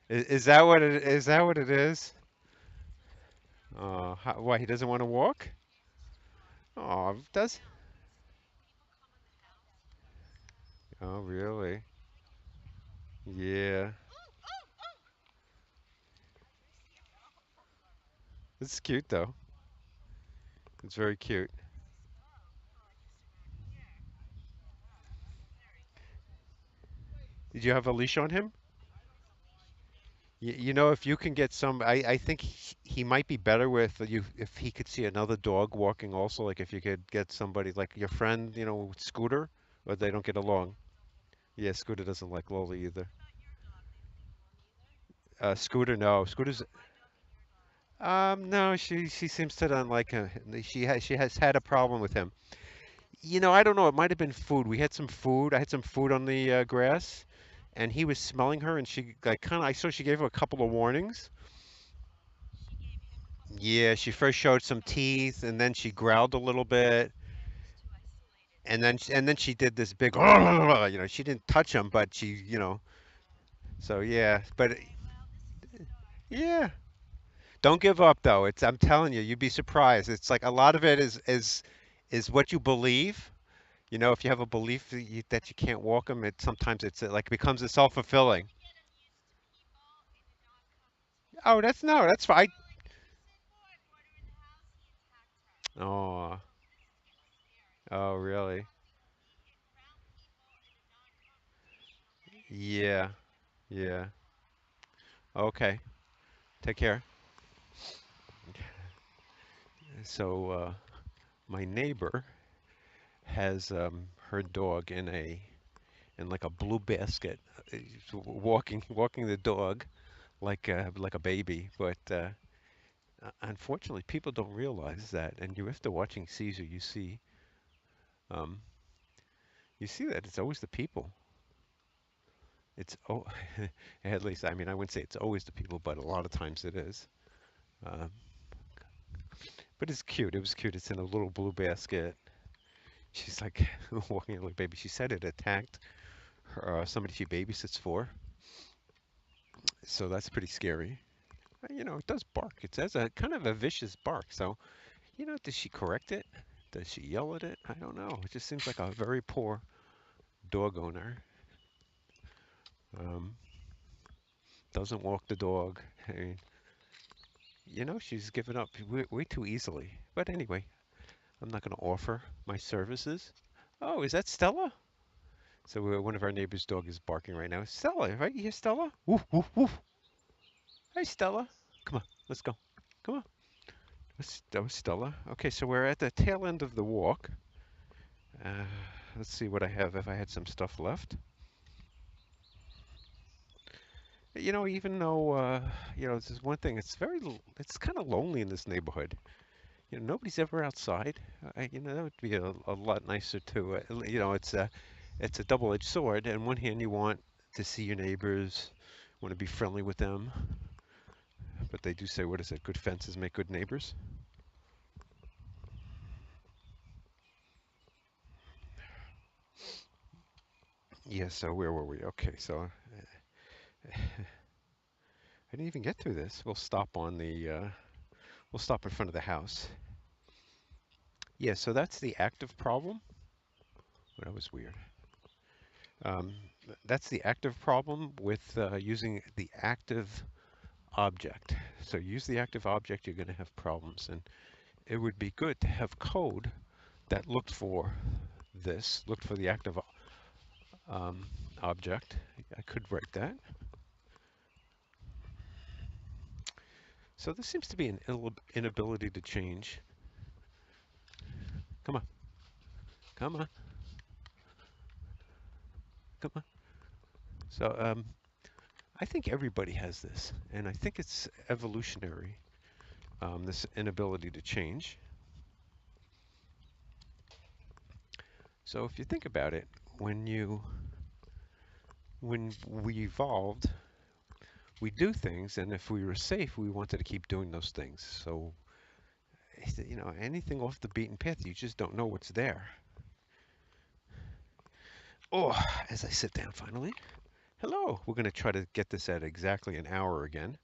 Is that what it is? That what it is? Oh, why he doesn't want to walk? Oh, does? Oh, really? Yeah. It's cute though. It's very cute. Did you have a leash on him? You know, if you can get some, I think he might be better with you if he could see another dog walking also, like if you could get somebody like your friend, Scooter, or they don't get along. Yeah, Scooter doesn't like Lola either. Scooter, no. No, she seems to not like him. She has had a problem with him. I don't know. It might have been food. We had some food. I had some food on the grass, and he was smelling her, and she like kind of. I saw she gave him a couple of warnings. Yeah, she first showed some teeth, and then she growled a little bit, and then she did this big. She didn't touch him, but she. So yeah, but yeah. Don't give up though. I'm telling you, you'd be surprised. It's like a lot of it is what you believe. If you have a belief that you can't walk them, sometimes it's like becomes a self-fulfilling. Oh, no, that's fine. Oh, oh, really? Yeah, yeah. Okay. Take care. So, my neighbor has her dog in like a blue basket, walking the dog like a baby. But unfortunately, people don't realize that. And after watching Caesar, um, you see that it's always the people. It's oh, at least I mean I wouldn't say it's always the people, but a lot of times it is. Uh, but it's cute. It was cute. It's in a little blue basket. She's like walking like a baby. She said it attacked somebody she babysits for, so that's pretty scary. It does bark. It has a kind of a vicious bark. So, does she correct it? Does she yell at it? I don't know. It just seems like a very poor dog owner. Um, doesn't walk the dog. I mean, she's given up way too easily. But anyway, I'm not going to offer my services. Oh, is that Stella? So one of our neighbor's dog is barking right now. Stella, right? You hear Stella? Woof, woof, woof. Hi, Stella. Come on, let's go. Come on. That was Stella. Okay, so we're at the tail end of the walk. Uh, let's see what I have, if I had some stuff left. Even though, this is one thing, it's kind of lonely in this neighborhood. Nobody's ever outside. That would be a lot nicer too. It's a double-edged sword. On one hand, you want to see your neighbors, want to be friendly with them, but they do say, what is it? Good fences make good neighbors. Yeah. So where were we? Okay. So I didn't even get through this. We'll stop in front of the house. Yeah. So that's the active problem. Well, that was weird. Um, that's the active problem with using the active object. So use the active object, you're going to have problems. And it would be good to have code that looked for this, looked for the active um, object. I could write that. So this seems to be an inability to change. Come on, come on, come on. So I think everybody has this, and I think it's evolutionary, this inability to change. So if you think about it, when you when we evolved, we do things, and if we were safe, we wanted to keep doing those things. So anything off the beaten path, you just don't know what's there. Oh, as I sit down finally. Hello. We're going to try to get this at exactly an hour again.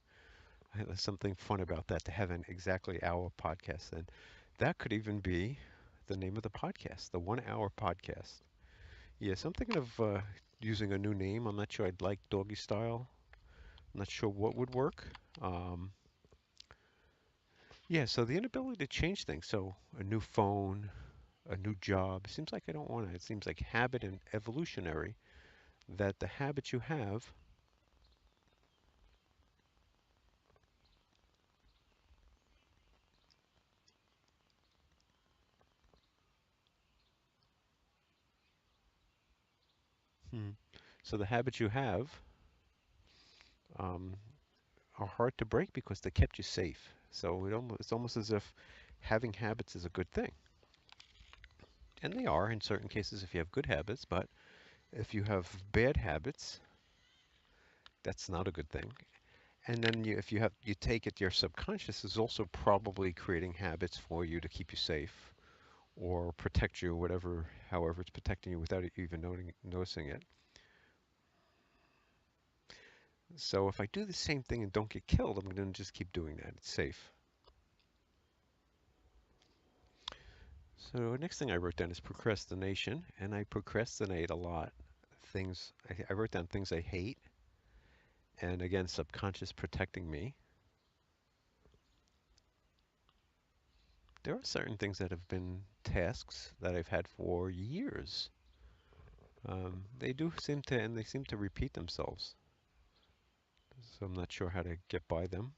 There's something fun about that to have an exactly hour podcast. And that could even be the name of the podcast, the 1 hour podcast. Yes, I'm thinking of using a new name. I'm not sure I'd like doggy style. I'm not sure what would work. Um, yeah, so the inability to change things. So a new phone, a new job. Seems like I don't want it. It seems like habit and evolutionary that the habits you have. Hmm. So the habits you have um, are hard to break because they kept you safe. So it's almost as if having habits is a good thing. And they are in certain cases if you have good habits, but if you have bad habits, that's not a good thing. And then if you take it, your subconscious is also probably creating habits for you to keep you safe or protect you, whatever, however it's protecting you without you even noticing it. So if I do the same thing and don't get killed, I'm going to just keep doing that. It's safe. So next thing I wrote down is procrastination, and I procrastinate a lot. I wrote down things I hate, and again, subconscious protecting me. There are certain things that have been tasks that I've had for years. They do seem to, and they seem to repeat themselves. So I'm not sure how to get by them.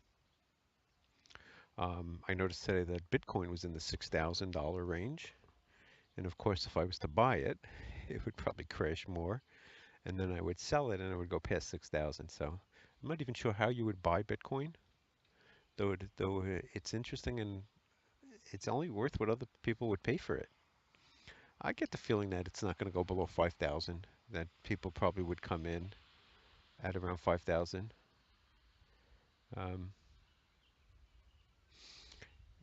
I noticed today that Bitcoin was in the $6,000 range. And of course, if I was to buy it, it would probably crash more. And then I would sell it and it would go past 6,000. So I'm not even sure how you would buy Bitcoin, though it's interesting and it's only worth what other people would pay for it. I get the feeling that it's not going to go below 5,000, that people probably would come in at around 5,000. Um,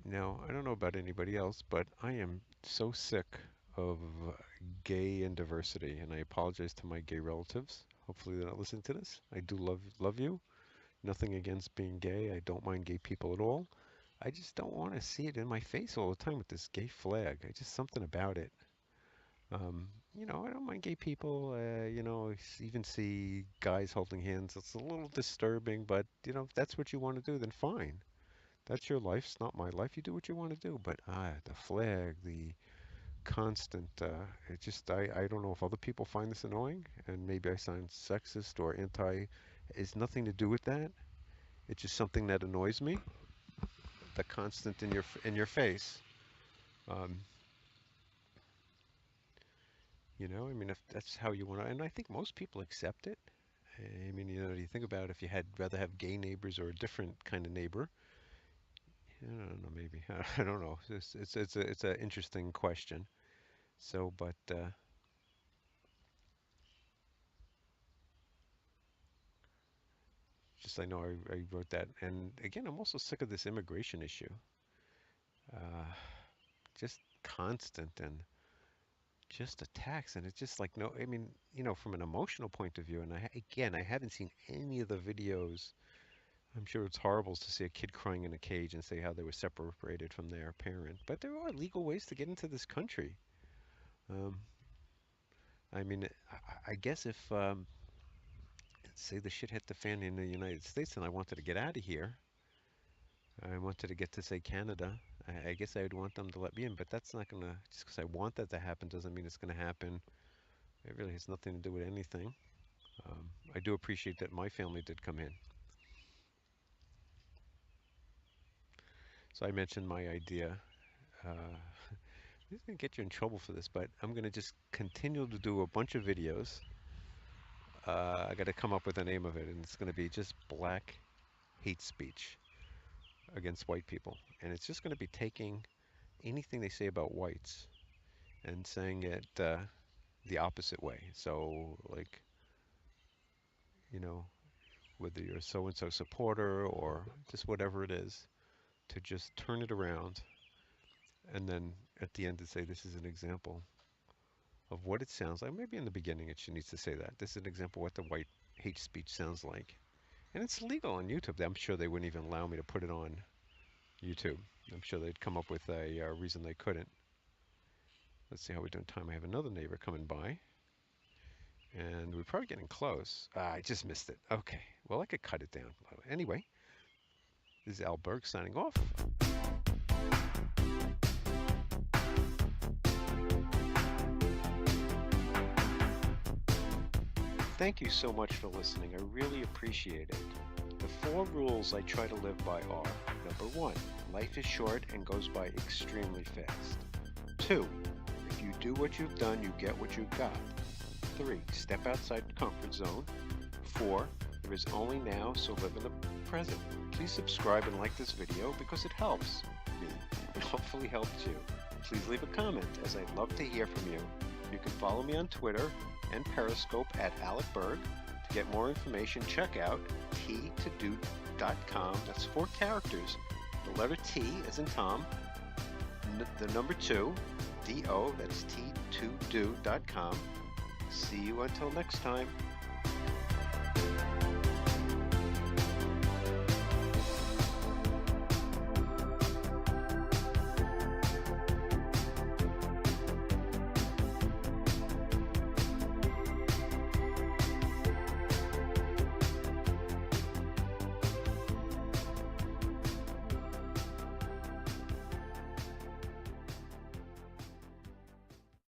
Now, I don't know about anybody else, but I am so sick of gay and diversity, and I apologize to my gay relatives. Hopefully they're not listening to this. I do love you. Nothing against being gay. I don't mind gay people at all. I just don't want to see it in my face all the time with this gay flag. I just something about it. I don't mind gay people. Even see guys holding hands. It's a little disturbing, but if that's what you want to do, then fine. That's your life. It's not my life. You do what you want to do. But the flag, the constant, I don't know if other people find this annoying, and maybe I sound sexist or anti. It's nothing to do with that. It's just something that annoys me. The constant in your face. Um, I mean, if that's how you want to, and I think most people accept it. I mean, you think about if you had rather have gay neighbors or a different kind of neighbor. I don't know, maybe. I don't know. It's an interesting question. So, but just I know I wrote that, and again, I'm also sick of this immigration issue. Uh, just constant and just attacks, and it's just like no. I mean, from an emotional point of view, and again, I haven't seen any of the videos. I'm sure it's horrible to see a kid crying in a cage and say how they were separated from their parent, but there are legal ways to get into this country. Um, I mean, I guess if say the shit hit the fan in the United States and I wanted to get out of here, I wanted to get to say Canada. I guess I would want them to let me in, but that's not gonna, just because I want that to happen doesn't mean it's gonna happen. It really has nothing to do with anything. I do appreciate that my family did come in. So I mentioned my idea. Uh, This is gonna get you in trouble for this, but I'm gonna just continue to do a bunch of videos. I got to come up with a name of it, and it's gonna be just black hate speech against white people, and it's just gonna be taking anything they say about whites and saying it the opposite way. So, like, you know, whether you're a so-and-so supporter or just whatever it is, to just turn it around, and then at the end to say this is an example of what it sounds like. Maybe in the beginning it should needs to say that. This is an example of what the white hate speech sounds like. And it's legal on YouTube. I'm sure they wouldn't even allow me to put it on YouTube. I'm sure they'd come up with a reason they couldn't. Let's see how we're doing time. I have another neighbor coming by. And we're probably getting close. Ah, I just missed it. Okay. Well, I could cut it down. Anyway, this is Al Berg signing off. Thank you so much for listening. I really appreciate it. The 4 rules I try to live by are: number 1, life is short and goes by extremely fast. 2, if you do what you've done, you get what you've got. 3, step outside the comfort zone. 4, there is only now, so live in the present. Please subscribe and like this video because it helps me and hopefully helps you. Please leave a comment, as I'd love to hear from you. You can follow me on Twitter and Periscope at Alec Berg. To get more information, check out t2do.com. That's 4 characters. The letter T as in Tom, the number 2, D-O, that's t2do.com. See you until next time.